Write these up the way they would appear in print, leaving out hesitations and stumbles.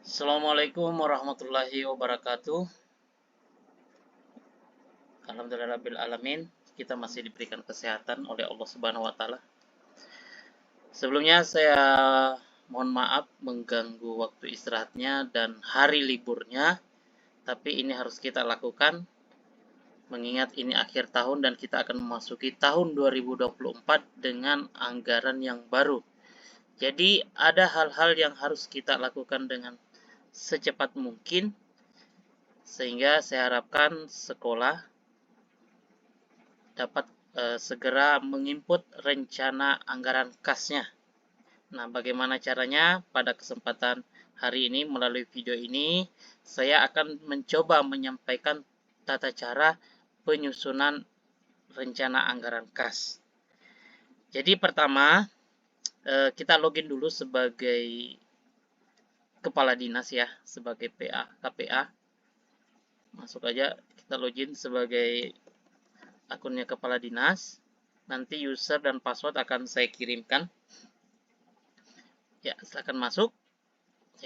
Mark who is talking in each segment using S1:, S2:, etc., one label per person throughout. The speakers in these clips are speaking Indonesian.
S1: Assalamualaikum warahmatullahi wabarakatuh. Alhamdulillahirabbil alamin. Kita masih diberikan kesehatan oleh Allah Subhanahu wa taala. Sebelumnya saya mohon maaf mengganggu waktu istirahatnya dan hari liburnya, tapi ini harus kita lakukan mengingat ini akhir tahun dan kita akan memasuki tahun 2024 dengan anggaran yang baru. Jadi ada hal-hal yang harus kita lakukan dengan secepat mungkin, sehingga saya harapkan sekolah dapat segera menginput rencana anggaran kasnya. Nah, bagaimana caranya? Pada kesempatan hari ini melalui video ini saya akan mencoba menyampaikan tata cara penyusunan rencana anggaran kas. Jadi pertama, kita login dulu sebagai kepala dinas ya, sebagai PA, KPA. Masuk aja, kita login sebagai akunnya kepala dinas. Nanti user dan password akan saya kirimkan. Ya, silakan masuk.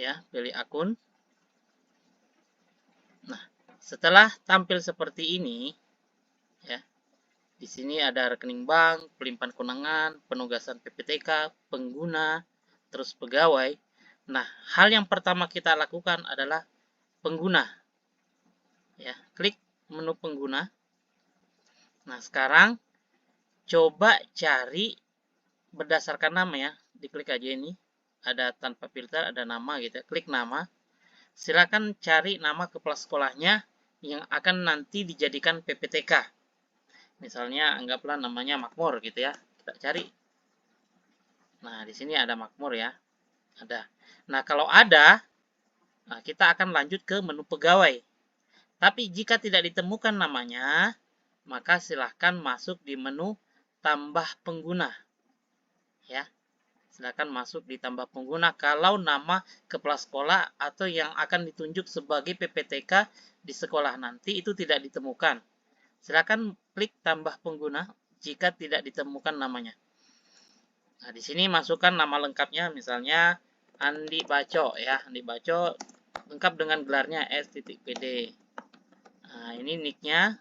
S1: Ya, pilih akun. Nah, setelah tampil seperti ini, ya, di sini ada rekening bank, pelimpahan kewenangan, penugasan PPTK, pengguna, terus pegawai. Nah, hal yang pertama kita lakukan adalah pengguna. Ya, klik menu pengguna. Nah, sekarang coba cari berdasarkan nama ya. Diklik aja ini. Ada tanpa filter, ada nama gitu ya. Klik nama. Silakan cari nama kepala sekolahnya yang akan nanti dijadikan PPTK. Misalnya anggaplah namanya Makmur gitu ya. Kita cari. Nah, di sini ada Makmur ya. Ada. Nah, kalau ada, nah kita akan lanjut ke menu pegawai. Tapi jika tidak ditemukan namanya, maka silahkan masuk di menu tambah pengguna. Ya. Silakan masuk di tambah pengguna kalau nama kepala sekolah atau yang akan ditunjuk sebagai PPTK di sekolah nanti itu tidak ditemukan. Silakan klik tambah pengguna jika tidak ditemukan namanya. Nah, di sini masukkan nama lengkapnya, misalnya Andi Baco ya, Andi Baco lengkap dengan gelarnya S.PD. Nah, ini nicknya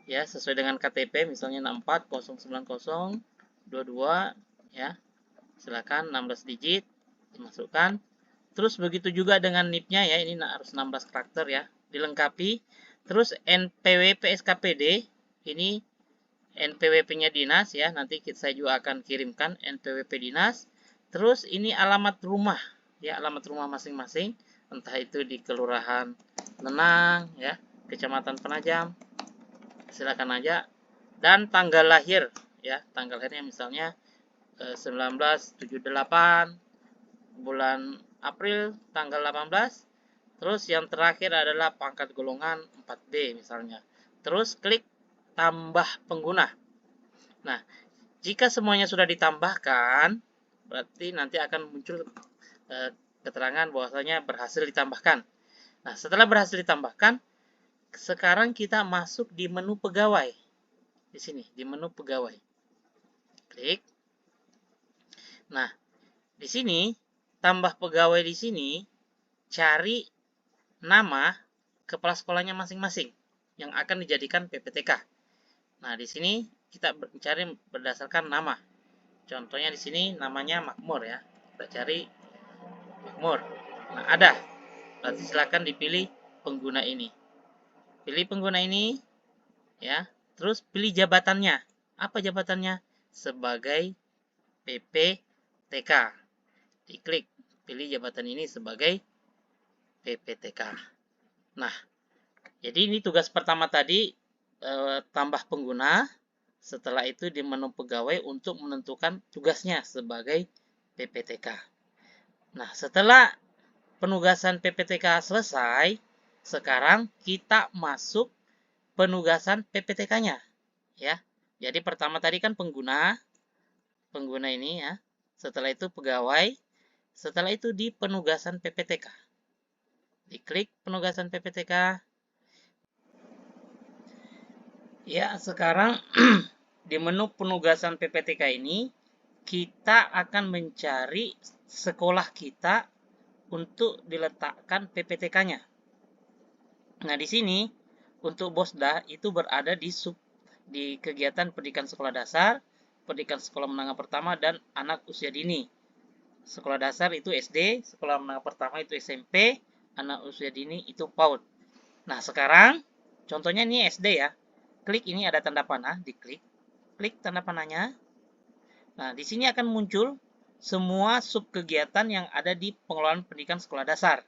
S1: ya sesuai dengan KTP, misalnya 64090022 ya. Silakan 16 digit dimasukkan. Terus begitu juga dengan NIP-nya ya, ini harus 16 karakter ya, dilengkapi. Terus NPWP SKPD, ini NPWP-nya dinas ya, nanti saya juga akan kirimkan NPWP dinas. Terus ini alamat rumah ya, alamat rumah masing-masing, entah itu di Kelurahan Lenang ya, Kecamatan Penajam, silakan aja. Dan tanggal lahir ya, tanggal lahirnya misalnya 1978 bulan April tanggal 18. Terus yang terakhir adalah pangkat golongan 4B misalnya. Terus klik tambah pengguna. Nah, jika semuanya sudah ditambahkan, berarti nanti akan muncul keterangan bahwasanya berhasil ditambahkan. Nah, setelah berhasil ditambahkan, sekarang kita masuk di menu pegawai. Di sini, di menu pegawai. Klik. Nah, di sini tambah pegawai, di sini cari nama kepala sekolahnya masing-masing yang akan dijadikan PPTK. Nah, di sini kita mencari berdasarkan nama. Contohnya di sini namanya Makmur ya. Kita cari Makmur. Nah, ada. Berarti silakan dipilih pengguna ini. Pilih pengguna ini ya. Terus pilih jabatannya. Apa jabatannya? Sebagai PPTK. Diklik. Pilih jabatan ini sebagai PPTK. Nah, jadi ini tugas pertama tadi, tambah pengguna. Setelah itu di menu pegawai untuk menentukan tugasnya sebagai PPTK. Nah, setelah penugasan PPTK selesai, sekarang kita masuk penugasan PPTK-nya. Ya. Jadi pertama tadi kan pengguna ini ya. Setelah itu pegawai, setelah itu di penugasan PPTK. Diklik penugasan PPTK. Ya, sekarang di menu penugasan PPTK ini kita akan mencari sekolah kita untuk diletakkan PPTK-nya. Nah, di sini untuk BOSDA itu berada di kegiatan pendidikan sekolah dasar, pendidikan sekolah menengah pertama, dan anak usia dini. Sekolah dasar itu SD, sekolah menengah pertama itu SMP, anak usia dini itu PAUD. Nah, sekarang contohnya ini SD ya. Klik ini ada tanda panah, diklik. Klik tanda panahnya. Nah, di sini akan muncul semua sub kegiatan yang ada di pengelolaan pendidikan sekolah dasar.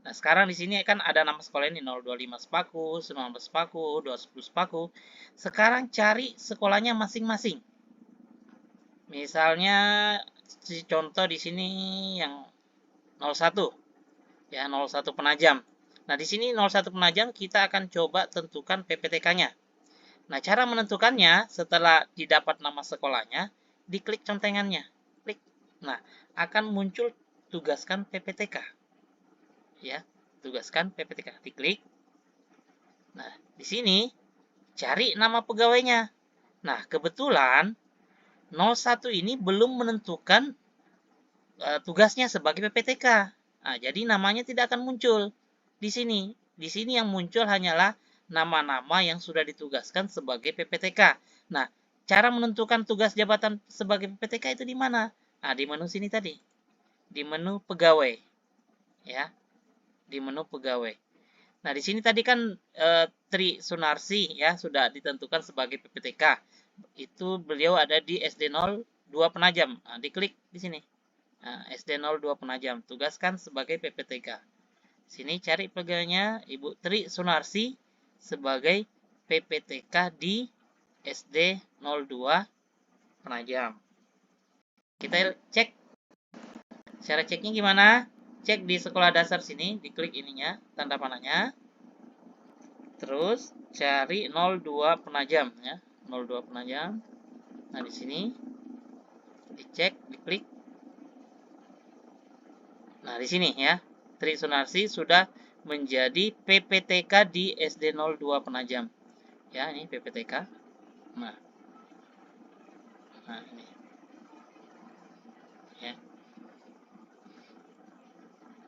S1: Nah, sekarang di sini kan ada nama sekolah ini 025 Sepaku, 19 Sepaku, 210 Sepaku. Sekarang cari sekolahnya masing-masing. Misalnya contoh di sini yang 01 ya, 01 Penajam. Nah, di sini 01 Penajam kita akan coba tentukan PPTK-nya. Nah, cara menentukannya setelah didapat nama sekolahnya, diklik contengannya. Klik. Nah, akan muncul tugaskan PPTK. Ya, tugaskan PPTK. Diklik. Nah, di sini cari nama pegawainya. Nah, kebetulan 01 ini belum menentukan tugasnya sebagai PPTK. Nah, jadi namanya tidak akan muncul di sini. Di sini yang muncul hanyalah nama-nama yang sudah ditugaskan sebagai PPTK. Nah, cara menentukan tugas jabatan sebagai PPTK itu di mana? Nah, di menu sini tadi. Di menu pegawai. Ya, di menu pegawai. Nah, di sini tadi kan Tri Sunarsi ya sudah ditentukan sebagai PPTK. Itu beliau ada di SD 02 Penajam. Nah, diklik di sini. Nah, SD 02 Penajam, tugaskan sebagai PPTK. Sini cari pegawainya Ibu Tri Sunarsi sebagai PPTK di SD 02 Penajam. Kita cek. Cara ceknya gimana? Cek di sekolah dasar sini, diklik ininya, tanda panahnya. Terus cari 02 Penajam ya, 02 Penajam. Nah, di sini dicek, diklik. Nah, di sini ya, Tri Sunarsi sudah menjadi PPTK di SD 02 Penajam. Ya, ini PPTK. Nah, ini. Ya.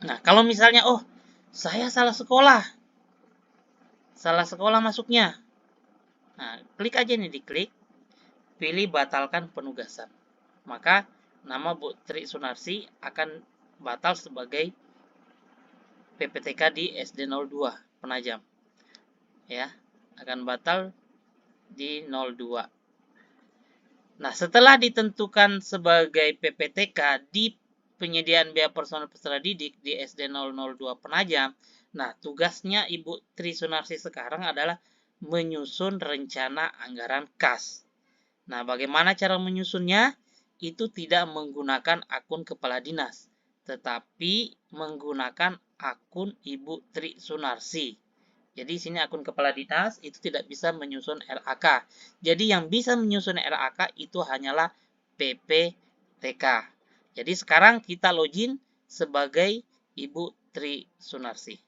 S1: Nah, kalau misalnya, oh, saya salah sekolah. Salah sekolah masuknya. Nah, klik aja nih, diklik. Pilih batalkan penugasan. Maka nama Bu Tri Sunarsi akan batal sebagai PPTK di SD 02 Penajam. Ya, akan batal di 02. Nah, setelah ditentukan sebagai PPTK di penyediaan biaya personel peserta didik di SD 002 Penajam, nah tugasnya Ibu Tri Sunarsi sekarang adalah menyusun rencana anggaran kas. Nah, bagaimana cara menyusunnya? Itu tidak menggunakan akun kepala dinas, tetapi menggunakan akun Ibu Tri Sunarsi. Jadi sini akun kepala dinas itu tidak bisa menyusun RAK. Jadi yang bisa menyusun RAK itu hanyalah PPTK. Jadi sekarang kita login sebagai Ibu Tri Sunarsi.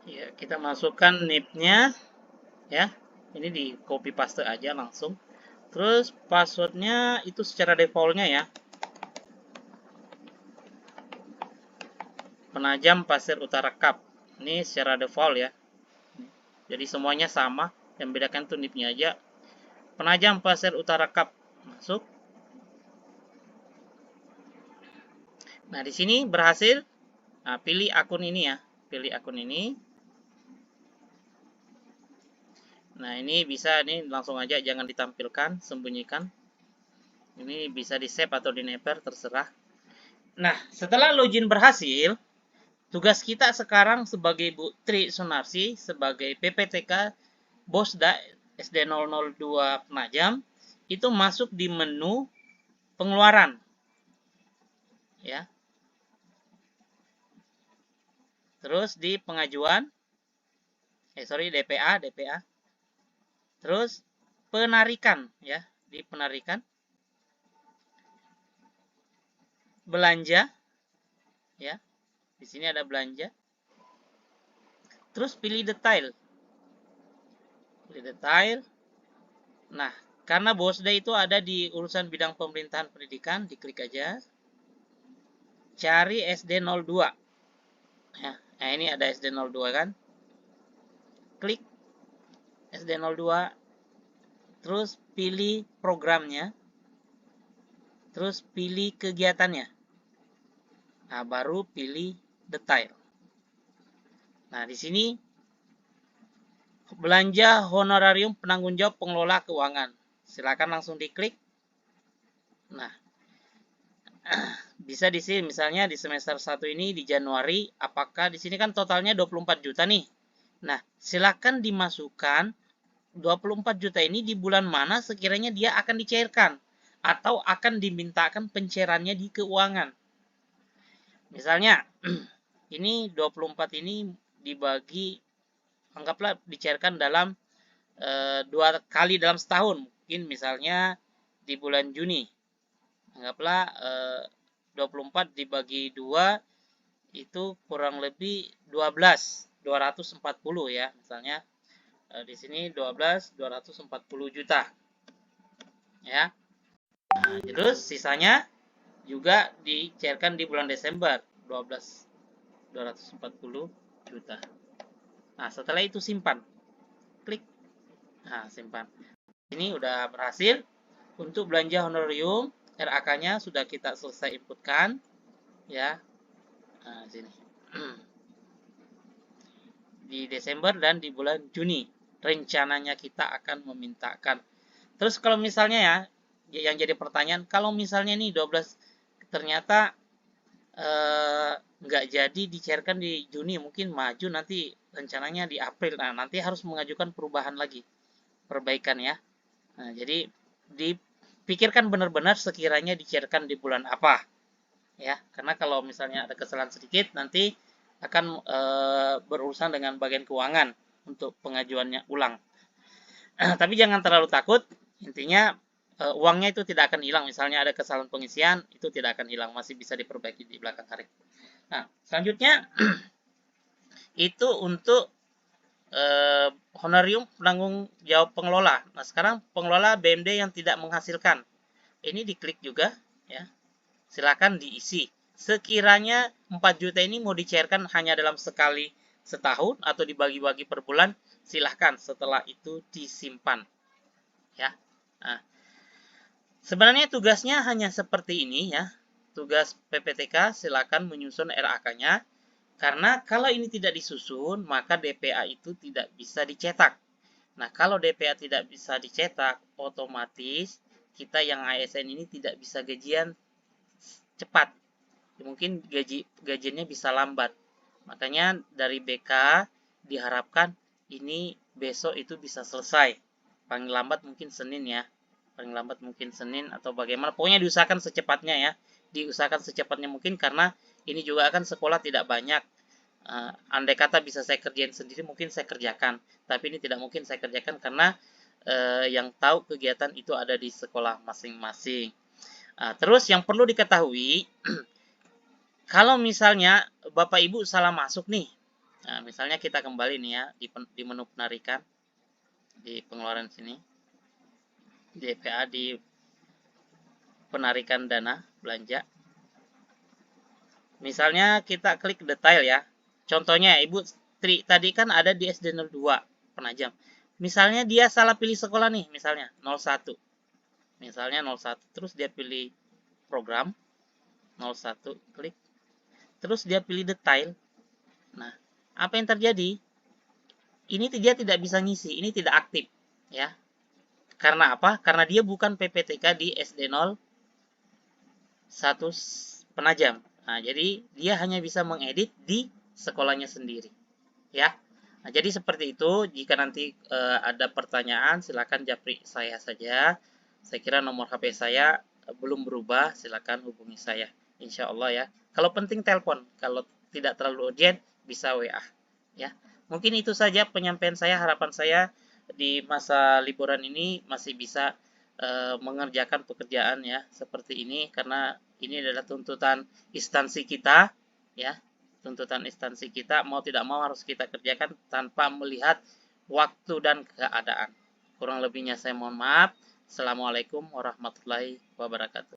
S1: Ya, kita masukkan NIP-nya ya. Ini di copy paste aja langsung. Terus passwordnya itu secara defaultnya ya. Penajam Pasir Utara Cup. Ini secara default ya. Jadi semuanya sama. Yang bedakan tuh NIP-nya aja. Penajam Pasir Utara Cup. Masuk. Nah, di sini berhasil. Nah, pilih akun ini ya. Pilih akun ini. Nah, ini bisa nih langsung aja jangan ditampilkan, sembunyikan. Ini bisa di-save atau di-never terserah. Nah, setelah login berhasil, tugas kita sekarang sebagai Bu Tri Sunarsi, sebagai PPTK BOSDA SD 002 Penajam, itu masuk di menu pengeluaran. Ya. Terus di pengajuan, DPA. Terus penarikan ya, di penarikan. Belanja ya. Di sini ada belanja. Terus pilih detail. Pilih detail. Nah, Karena BOSDA itu ada di urusan bidang pemerintahan pendidikan, diklik aja. Cari SD02. Ya, nah ini ada SD02 kan. Klik SD02, terus pilih programnya, terus pilih kegiatannya. Nah, baru pilih detail. Nah, di sini belanja honorarium penanggung jawab pengelola keuangan. Silakan langsung diklik. Nah, bisa di sini misalnya di semester 1 ini di Januari, apakah di sini kan totalnya 24 juta nih. Nah, silakan dimasukkan 24 juta ini di bulan mana sekiranya dia akan dicairkan atau akan dimintakan pencairannya di keuangan. Misalnya, ini 24 ini dibagi, anggaplah dicairkan dalam 2 kali dalam setahun. Mungkin misalnya di bulan Juni. Anggaplah 24 dibagi 2 itu kurang lebih 240 ya. Misalnya di sini 240 juta. Ya. Nah, terus sisanya juga dicairkan di bulan Desember 240 juta. Nah, setelah itu simpan. Klik. Nah, simpan. Ini udah berhasil. Untuk belanja honorarium, RAK-nya sudah kita selesai inputkan. Ya. Nah, sini. Di Desember dan di bulan Juni. Rencananya kita akan memintakan. Terus kalau misalnya ya, yang jadi pertanyaan, kalau misalnya nih 12 ternyata nggak jadi dicairkan di Juni, mungkin maju nanti rencananya di April. Nah, nanti harus mengajukan perubahan lagi, perbaikan ya. Nah, jadi dipikirkan benar-benar sekiranya dicairkan di bulan apa ya, karena kalau misalnya ada kesalahan sedikit nanti akan berurusan dengan bagian keuangan untuk pengajuannya ulang. Tapi jangan terlalu takut, intinya uangnya itu tidak akan hilang. Misalnya ada kesalahan pengisian, itu tidak akan hilang, masih bisa diperbaiki di belakang hari. Nah, selanjutnya itu untuk honorium penanggung jawab pengelola. Nah, sekarang pengelola BMD yang tidak menghasilkan. Ini diklik juga ya. Silakan diisi. Sekiranya 4 juta ini mau dicairkan hanya dalam sekali setahun atau dibagi-bagi per bulan, silahkan, setelah itu disimpan. Ya. Nah, sebenarnya tugasnya hanya seperti ini ya. Tugas PPTK silakan menyusun RAK-nya. Karena kalau ini tidak disusun, maka DPA itu tidak bisa dicetak. Nah, kalau DPA tidak bisa dicetak, otomatis kita yang ASN ini tidak bisa gajian cepat. Mungkin gajiannya bisa lambat. Makanya dari BK diharapkan ini besok itu bisa selesai. Paling lambat mungkin Senin ya. Paling lambat mungkin Senin atau bagaimana. Pokoknya diusahakan secepatnya ya. Diusahakan secepatnya mungkin karena ini juga akan sekolah tidak banyak. Andai kata bisa saya kerjain sendiri mungkin saya kerjakan. Tapi ini tidak mungkin saya kerjakan karena yang tahu kegiatan itu ada di sekolah masing-masing. Terus yang perlu diketahui, kalau misalnya Bapak Ibu salah masuk nih, nah, misalnya kita kembali nih ya di menu penarikan, di pengeluaran sini, DPA di penarikan dana belanja. Misalnya kita klik detail ya. Contohnya Ibu Tri tadi kan ada di SD02 Penajam. Misalnya dia salah pilih sekolah nih, misalnya 01. Misalnya 01, terus dia pilih program 01, klik. Terus dia pilih detail. Nah, apa yang terjadi? Ini dia tidak bisa ngisi, ini tidak aktif ya. Karena apa? Karena dia bukan PPTK di SD01 Penajam. Nah, jadi dia hanya bisa mengedit di sekolahnya sendiri ya. Nah, jadi seperti itu. Jika nanti ada pertanyaan silakan japri saya saja. Saya kira nomor HP saya belum berubah, silakan hubungi saya. Insya Allah ya. Kalau penting telepon, kalau tidak terlalu urgent bisa WA ya. Mungkin itu saja penyampaian saya, harapan saya di masa liburan ini masih bisa mengerjakan pekerjaan ya seperti ini, karena ini adalah tuntutan instansi kita ya. Tuntutan instansi kita, mau tidak mau harus kita kerjakan tanpa melihat waktu dan keadaan. Kurang lebihnya saya mohon maaf. Assalamualaikum warahmatullahi wabarakatuh.